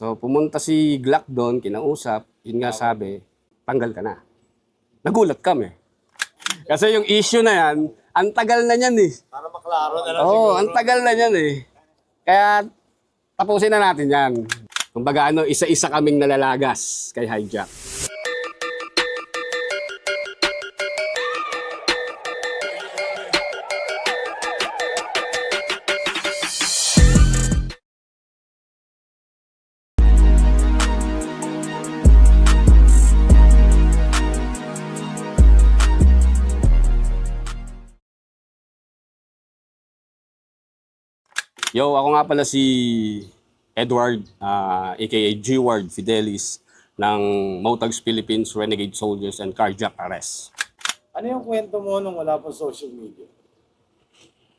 So pumunta si Glock doon, kinausap, yun nga sabi, tanggal ka na. Nagulat kami. Kasi yung issue na yan, ang tagal na yan eh. Para maklaro na lang Oo, siguro. ang tagal na yan eh. Kaya tapusin na natin yan. Kumbaga isa-isa kaming nalalagas kay Hijack. Yo, ako nga pala si Edward, aka G-Ward Fidelis ng Motags Philippines Renegade Soldiers and Carjack Arrest. Ano yung kwento mo nung wala pang social media?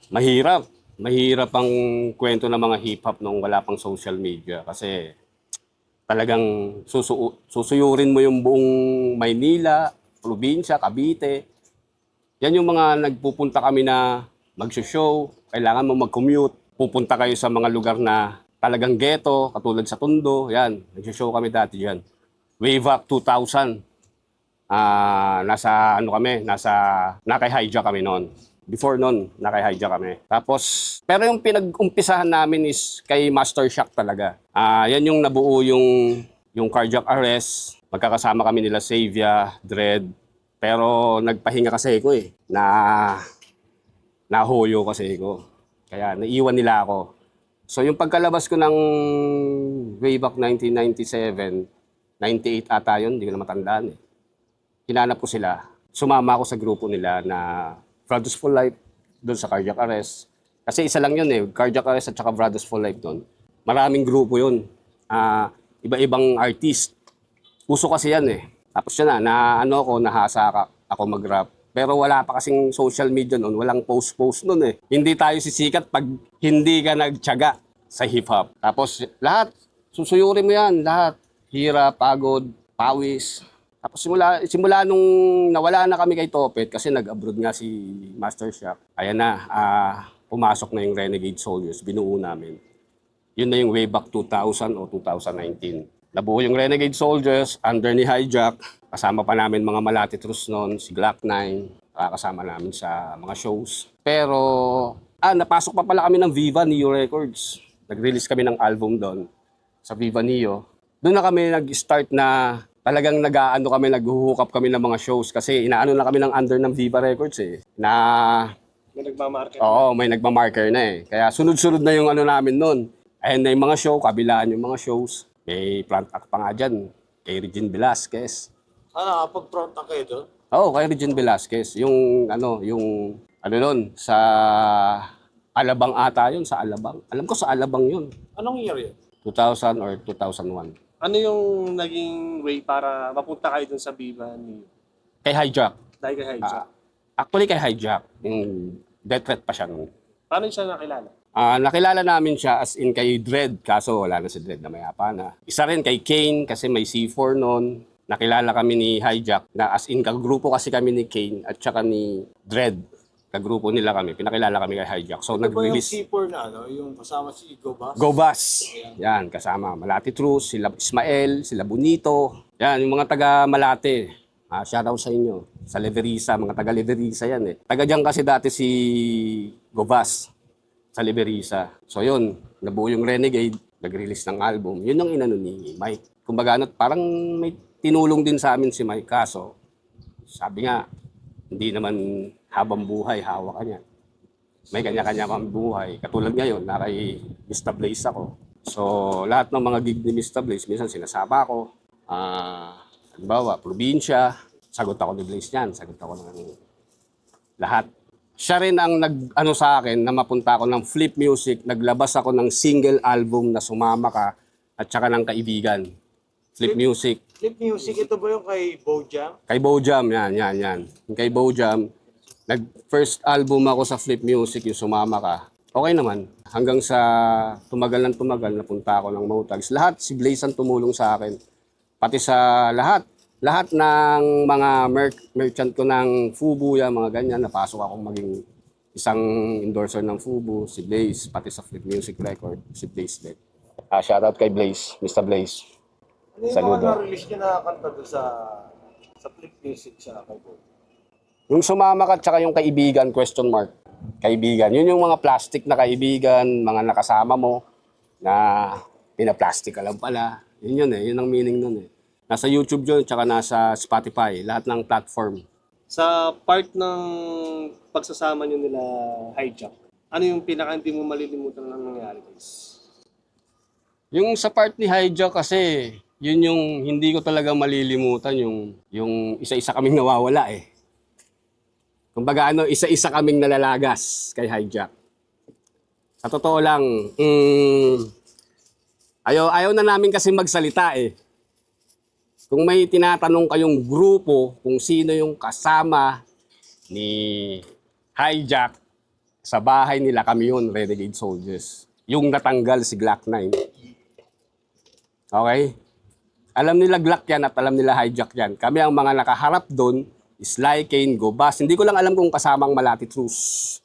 Mahirap. Mahirap ang kwento ng mga hip-hop nung wala pang social media kasi talagang susuyurin mo yung buong Maynila, probinsya, Cavite. Yan yung mga nagpupunta kami na mag-show, kailangan mo mag-commute. Pupunta kayo sa mga lugar na talagang ghetto, katulad sa Tondo. Yan, nag-show kami dati dyan. Way back 2000. Naka-hijack kami noon. Before noon, naka-hijack kami. Tapos, pero yung pinag-umpisahan namin is kay Master Shock talaga. Yan yung nabuo yung Carjack Arrest. Magkakasama kami nila Savia, Dread. Pero nagpahinga kasi ko eh. Nahuyo kasi ko. Kaya naiwan nila ako. So yung pagkalabas ko ng way back 1997, 98 ata yun, hindi ko na matandaan eh. Hinanap ko sila. Sumama ako sa grupo nila na Brothers for Life doon sa Carjack Arrest. Kasi isa lang yun eh, Carjack Arrest at saka Brothers for Life doon. Maraming grupo yun. Iba-ibang artist. Uso kasi yan eh. Tapos yun nahasa ako mag-rap. Pero wala pa kasing social media noon, walang post noon eh. Hindi tayo sisikat pag hindi ka nagtiyaga sa hip-hop. Tapos lahat, susuyurin mo yan, lahat. Hirap, pagod, pawis. Tapos simula nung nawala na kami kay Topet, kasi nag-abroad nga si Master Shock, ayan na, pumasok na yung Renegade Soldiers, binuo namin. Yun na yung way back 2000 o 2019. Nabuo yung Renegade Soldiers under ni Hijack. Kasama pa namin mga Malati Trus noon, si Glock 9. Kasama namin sa mga shows. Pero, napasok pa pala kami ng Viva Neo Records. Nag-release kami ng album doon sa Viva Neo. Doon na kami nag-start na talagang nag-hook up kami ng mga shows kasi inaano na kami ng under ng Viva Records eh. May nagmamarket. Oo, may nagmamarker na eh. Kaya sunod-sunod na yung namin noon. Ayun na yung mga show, kabilaan yung mga shows. May plant act pa nga dyan, kay Regine Velasquez. Nakapag-front na kayo doon? Oo, kay Regine Velasquez. Yung doon, sa Alabang ata yun, sa Alabang. Alam ko sa Alabang yun. Anong year yun? 2000 or 2001. Ano yung naging way para mapunta kayo dun sa Viva ni Kay Hijack. dahil kay Hijack? Actually kay Hijack. Yung death threat pa siya noon. Paano siya nakilala? Nakilala namin siya as in kay Dread, kaso wala na si Dread na mayapa na. Isa rin kay Kane kasi may C4 noon. Nakilala kami ni Hijack na as in kagrupo kasi kami ni Kane at saka ni Dread. Kagrupo nila kami, pinakilala kami kay Hijack. So Ito ba yung nag-release. C4 na yung kasama si Go Bass? Go Bass. Yan, kasama. Malati Trus, sila Ismael, sila Bonito. Yan, yung mga taga Malate. Shoutout sa inyo. Sa Leverisa, mga taga Leverisa yan eh. Taga dyan kasi dati si Go Bass sa Leverisa. So yun, nabuo yung Renegade, nag-release ng album. Yun ang inano ni Mike. Kumbaga parang may tinulong din sa amin si Mike. Kaso, sabi nga, hindi naman habang buhay, hawak ka niya. May kanya-kanya kang buhay. Katulad ngayon, kay Mr. Blaze ako. So, lahat ng mga gig ni Mr. Blaze, minsan sinasama ko. Halimbawa, probinsya, sagot ako ni Blaze niyan, sagot ako ng lahat. Siya rin ang nag-ano sa akin na mapunta ako ng Flip Music. Naglabas ako ng single album na Sumama Ka at saka ng Kaibigan. Flip Music. Flip Music, ito ba yung kay Bojam? Kay Bojam, yan. Yung kay Bojam, nag-first album ako sa Flip Music, yung Sumama Ka. Okay naman. Hanggang sa tumagal, napunta ako ng Motags. Lahat, si Blaze ang tumulong sa akin. Pati sa lahat ng mga merchant ko ng Fubu, mga ganyan, napasok akong maging isang endorser ng Fubu, si Blaze, pati sa Flip Music Record, si Blaze din. Shoutout kay Blaze, Mr. Blaze. Ano yung Saludo. mga na-release niya na kanta doon sa Flip Music sa kay Boy? Yung sumama ka tsaka yung kaibigan, question mark. Kaibigan. Yun yung mga plastic na kaibigan, mga nakasama mo na pinaplastic ka lang pala. Yun eh. Yun ang meaning nun eh. Nasa YouTube yun, tsaka nasa Spotify. Lahat ng platform. Sa part ng pagsasama nyo nila Hijack, ano yung pinaka hindi mo malilimutan na nangyari, guys? Yung sa part ni Hijack kasi, yun yung hindi ko talaga malilimutan, yung isa-isa kaming nawawala eh. Kumbaga isa-isa kaming nalalagas kay Hijack. Sa totoo lang, ayaw na namin kasi magsalita eh. Kung may tinatanong kayong grupo kung sino yung kasama ni Hijack, sa bahay nila kami yun, Renegade Soldiers. Yung natanggal si Glock 9. Okay? Alam nila Glock yan at alam nila Hijack yan. Kami ang mga nakaharap doon, Sly, Kane, Gobas. Hindi ko lang alam kung kasamang Malati Trus.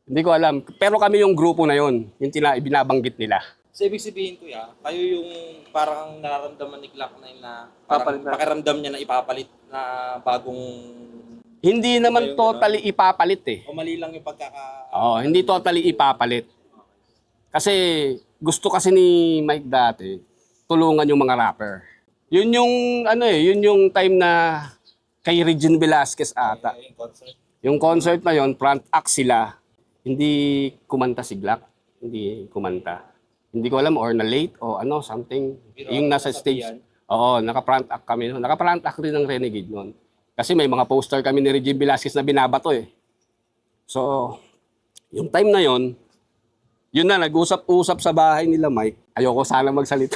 Hindi ko alam. Pero kami yung grupo na yon, yung binabanggit nila. So, ibig sabihin, kuya, kayo yung parang nararamdaman ni Glock 9 na parang Papalit na. pakiramdam niya na ipapalit na bagong... Hindi naman totally ipapalit eh. O mali lang yung Oo, hindi totally ipapalit. Kasi gusto kasi ni Mike dati, tulungan yung mga rapper. Yun yung yun yung time na kay Regine Velasquez ata. yung concert. Yung concert na yon, front act sila. Hindi kumanta si Glock. Hindi kumanta. Hindi ko alam or na late o something. Pero Yung nasa stage. Oo, naka-front act kami noon. Naka-front act rin ng Renegade noon. Kasi may mga poster kami ni Regine Velasquez na binabato eh. So, yung time na yon, yun na, nag-usap-usap sa bahay nila Mike. Ayoko sana magsalita.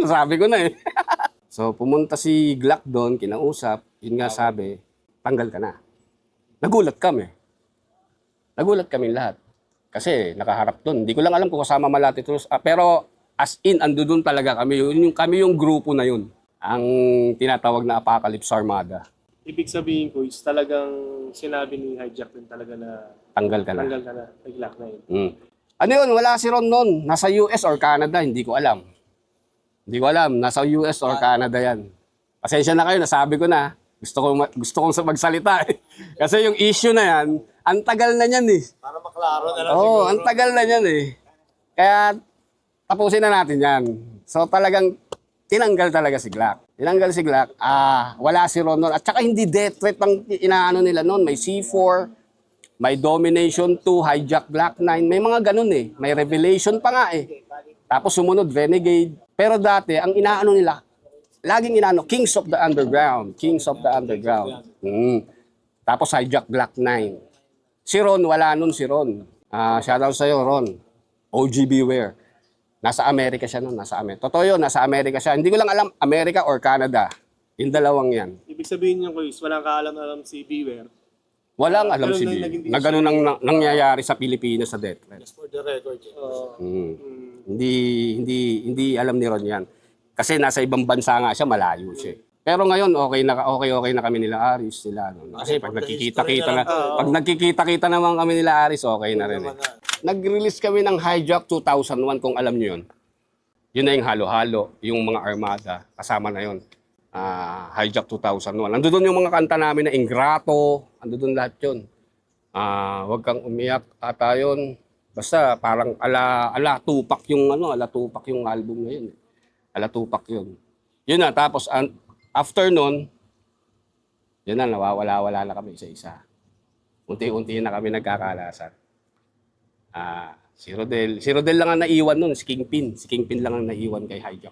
Sabi ko na eh. So, pumunta si Glock doon, kinausap. Yun nga sabi, tanggal ka na. Nagulat kami. Nagulat kami lahat. Kasi nakaharap doon. Hindi ko lang alam kung kasama Malati Trus. Pero as in, ando doon talaga kami. Kami yung grupo na yun. Ang tinatawag na Apocalypse Armada. Ibig sabihin ko is talagang sinabi ni Hijack din talaga na Tanggal ka na. tanggal ka na kay Glock 9. Ano yun? Wala si Ron noon. Nasa US or Canada. Hindi ko alam. Hindi ko alam. Nasa US or Canada yan. Pasensya na kayo. Nasabi ko na. Gusto kong magsalita eh. Kasi yung issue na yan, ang tagal na niyan eh. Para maklaro na lang Oo, ang tagal na niyan eh. Kaya tapusin na natin yan. So talagang tinanggal talaga si Glock. Tinanggal si Glock. Wala si Ron noon. At saka hindi death threat ang inaano nila noon. May C4, may Domination 2, Hijack Glock 9. May mga ganun eh. May Revelation pa nga eh. Tapos sumunod Renegade. Pero dati, ang inaano nila, laging inaano, Kings of the Underground. Kings of the Underground. Tapos Hijack Glock 9. Si Ron, wala nun si Ron. Shoutout sa'yo, Ron. OG Beware. Nasa Amerika siya nun, nasa Amerika. Totoo yun, nasa Amerika siya. Hindi ko lang alam, Amerika or Canada. Yung dalawang yan. Ibig sabihin niyo ko is walang kaalam-alam si Beware. Walang alam Ganun si na Bill naging na ganun ang nangyayari sa Pilipinas sa death threat. Just for the record. Hindi alam ni Ron yan. Kasi nasa ibang bansa nga siya, malayo siya. Pero ngayon okay na kami nila Aris sila. No? Kasi pag nagkikita-kita naman kami nila Aris, okay na rin. Eh. Nag-release kami ng Hijack 2001 kung alam niyo 'yun. Yun na yung halo-halo, yung mga armada, kasama na 'yon. Hijack 2001. Ando doon yung mga kanta namin na Ingrato, ando doon lahat 'yon. Wag kang umiyak ata 'yon. Basta parang ala Tupac yung ala Tupac yung album na 'yun. Ala Tupac 'yun. Yun na tapos after nun, yun na, nawawala-wala na kami isa-isa. Unti-unti na kami nagkakalasan. Si Rodel lang ang naiwan nun, si Kingpin. Si Kingpin lang ang naiwan kay Hijack.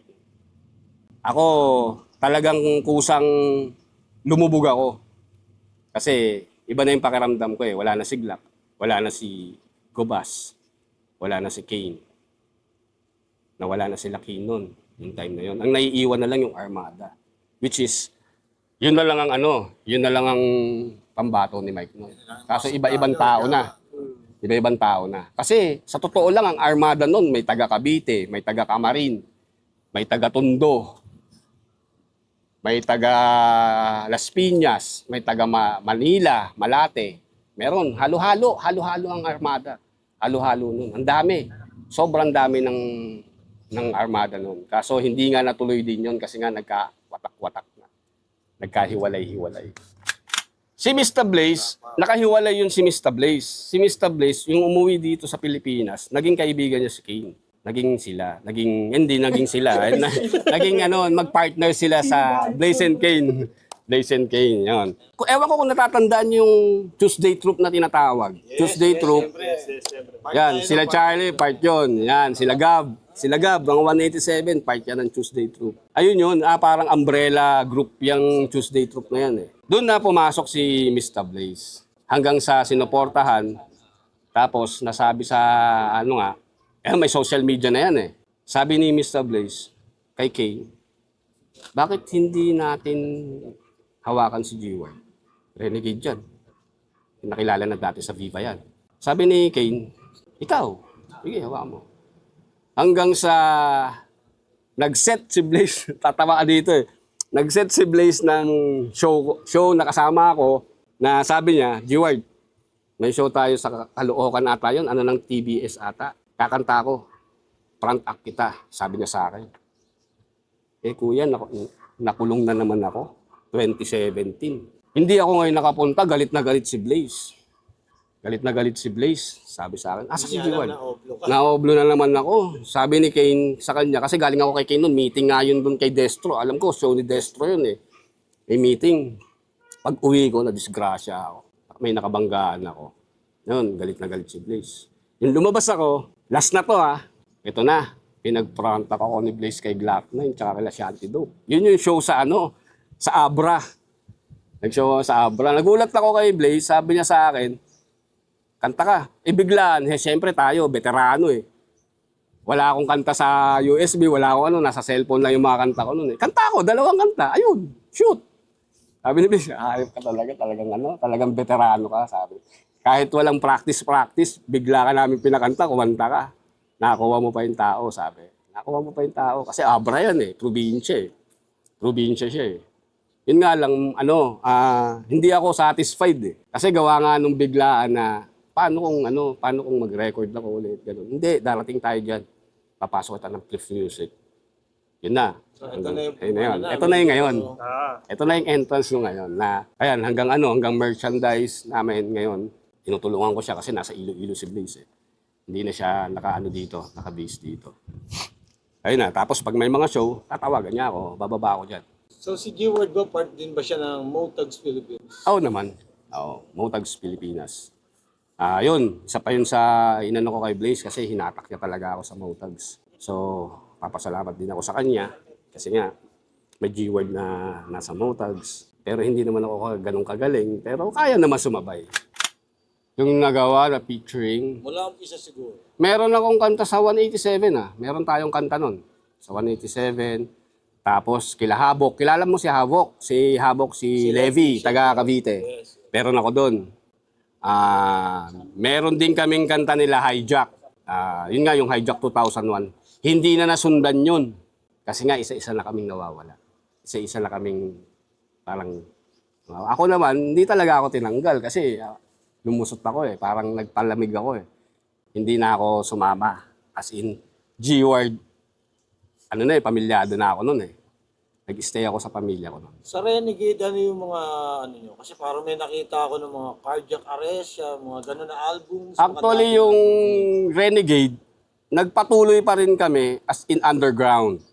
Ako, talagang kusang lumubog ako. Kasi iba na yung pakiramdam ko eh. Wala na si Glock, wala na si Gobas, wala na si Kane. Nawala na sila Kane nun, yung time na yun. Ang naiiwan na lang yung Armada. Which is, yun na lang ang pambato ni Mike noon. Kaso iba-ibang tao na. Iba-ibang tao na. Kasi sa totoo lang, ang Armada noon, may taga Cavite, may taga Camarin, may taga Tondo, may taga Las Piñas, may taga Manila, Malate. Meron, halo-halo ang Armada. Halo-halo noon. Ang dami. Sobrang dami ng ng armada noon. Kaso hindi nga natuloy din yun kasi nga nagka-watak-watak na. Nagkahiwalay-hiwalay. Si Mr. Blaze, nakahiwalay yun si Mr. Blaze. Si Mr. Blaze, yung umuwi dito sa Pilipinas, naging kaibigan niya si Kane. Naging sila. Naging sila. Naging magpartner sila sa Blaze and Kane. Blaze and Kane, yun. Ewan ko kung natatandaan yung Tuesday Troop na tinatawag. Tuesday Troop. Yan, sila Charlie, part yun. Yan, sila Gab. Sila Gab, ang 187, part yan ng Tuesday Troop. Ayun yun, parang umbrella group yung Tuesday Troop na yan eh. Doon na pumasok si Mr. Blaze. Hanggang sa sinuportahan, tapos nasabi sa, may social media na yan eh. Sabi ni Mr. Blaze, kay Kane, bakit hindi natin hawakan si G-Ward? Renegade dyan. Nakilala na dati sa Viva yan. Sabi ni Kane, ikaw, sige, hawakan mo. Hanggang sa nag-set si Blaze, tatawa ka dito eh. Nag-set si Blaze ng show na kasama ako na sabi niya, G-Ward, may show tayo sa Caloocan ata yun, ng TBS ata. Kakanta ko, front act kita, sabi niya sa akin. Eh kuya, nakulong na naman ako, 2017. Hindi ako ngayon nakapunta, galit na galit si Blaze. Galit na galit si Blaze, sabi sa akin, asa si G1? Naoblo na naman ako. Sabi ni Kane sa kanya, kasi galing ako kay Kane noon, meeting nga yun doon kay Destro. Alam ko, show ni Destro yun eh. May meeting. Pag uwi ko, na-disgrasya ako. May nakabanggaan ako. Noon, galit na galit si Blaze. Yung lumabas ako, last na to ito na. Pinag-front ako ni Blaze kay Glock 9 tsaka kay Shanty Dope. Yun yung show sa sa Abra. Nag-show ako sa Abra. Nagulat ako kay Blaze, sabi niya sa akin, kanta ka. Biglaan, siyempre tayo, veterano eh. Wala akong kanta sa USB, wala akong nasa cellphone lang yung mga kanta ko noon eh. Kanta ako, 2 kanta. Ayun, shoot. Sabi ni Blaze, ayop ka talaga, talagang veterano ka, sabi. Kahit walang practice, bigla ka namin pinakanta, kumanta ka. Nakakuha mo pa yung tao, sabi. Nakakuha mo pa yung tao. Kasi Abra yan eh, probinsya eh. Probinsya siya eh. Yun nga lang, hindi ako satisfied eh. Kasi gawa nga nung biglaan na, paano kung mag-record na ko ulit, gano'n. Hindi, darating tayo dyan. Papasok kita ng Cliff Music. Yun na. So, ito na yung Ito na yung ngayon. Ito na yung entrance nyo ngayon. Na, ayan, hanggang merchandise namin ngayon. Tinutulungan ko siya kasi nasa Iloilo si Blaze eh. Hindi na siya naka-base dito. Ayun na, tapos pag may mga show, tatawagan niya ako, bababa ako dyan. So si G-Ward ba, part din ba siya ng Motags Philippines? Oo naman. Oo, Motags Pilipinas. Yun, isa pa yun sa inano ko kay Blaze kasi hinatak niya talaga ako sa Motags. So, papasalamat din ako sa kanya kasi nga, may G-Ward na nasa Motags. Pero hindi naman ako ganun kagaling, pero kaya naman sumabay. Yung nagawa na featuring, Mula umpisa siguro. meron akong kanta sa 187 Meron tayong kanta nun. Sa 187. Tapos kila Habok. Kilala mo si Habok? Si Habok, si Levi, taga Cavite. Yes. Meron ako doon. Meron din kaming kanta nila Hijack. Yun nga yung Hijack 2001. Hindi na nasundan yun. Kasi nga isa-isa na kaming nawawala. Isa-isa na kaming parang... ako naman, hindi talaga ako tinanggal kasi... lumusot ako eh. Parang nagpalamig ako eh. Hindi na ako sumama. As in, G-Ward, pamilyado na ako nun eh. Nag-stay ako sa pamilya ko nun. Sa Renegade, ano yung mga nyo? Kasi parang may nakita ako ng mga cardiac arrest, mga gano'n na albums. Actually, yung Renegade, nagpatuloy pa rin kami as in underground.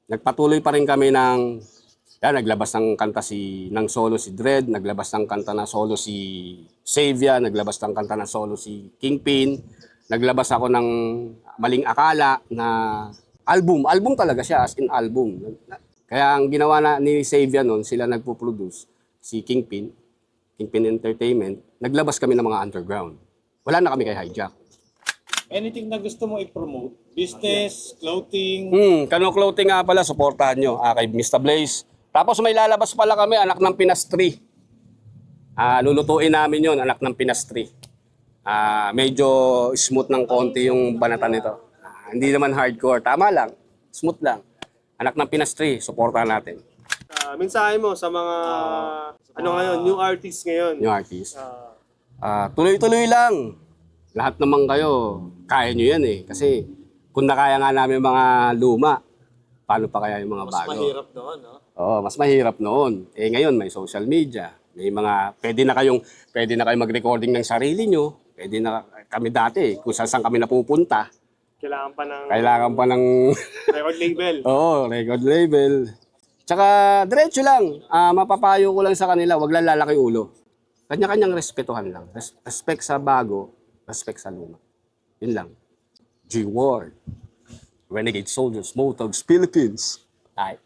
Nagpatuloy pa rin kami ng... naglabas ng kanta ng solo si Dread, naglabas ng kanta na solo si Savia, naglabas ng kanta na solo si Kingpin, naglabas ako ng Maling Akala na album talaga siya, as in album. Kaya ang ginawa ni Savia noon, sila nagpo-produce, si Kingpin Entertainment, naglabas kami ng mga underground. Wala na kami kay Hijack. Anything na gusto mo i-promote? Business, clothing? Kano Clothing nga pala, supportahan nyo kay Mr. Blaze. Tapos may lalabas pala kami, Anak ng Pinastri. Lulutuin namin yon, Anak ng Pinastri. Medyo smooth ng konti yung banatan nito. Hindi naman hardcore, tama lang, smooth lang. Anak ng Pinastri, supportahan natin. Mensahe mo sa mga, ngayon, new artists ngayon. Yung artist. Tuloy-tuloy lang. Lahat naman kayo, kaya nyo yan eh. Kasi Kung nakaya nga namin yung mga luma, paano pa kaya yung mga Mas bago? mahirap noon, no? Oo, mas mahirap noon. Eh ngayon may social media. May mga pwede na kayong mag-recording ng sarili nyo. Pwede na kami dati kung saan kami napupunta. Kailangan pa ng Kailangan pa ng record label. oo, record label. Tsaka diretso lang. Mapapayo ko lang sa kanila, wag lang lalaki ulo. Kanya-kanyang respetuhan lang. Respect sa bago, respect sa luma. Yun lang. G-Ward. Renegade Soldiers, Motogs, Philippines. Ay.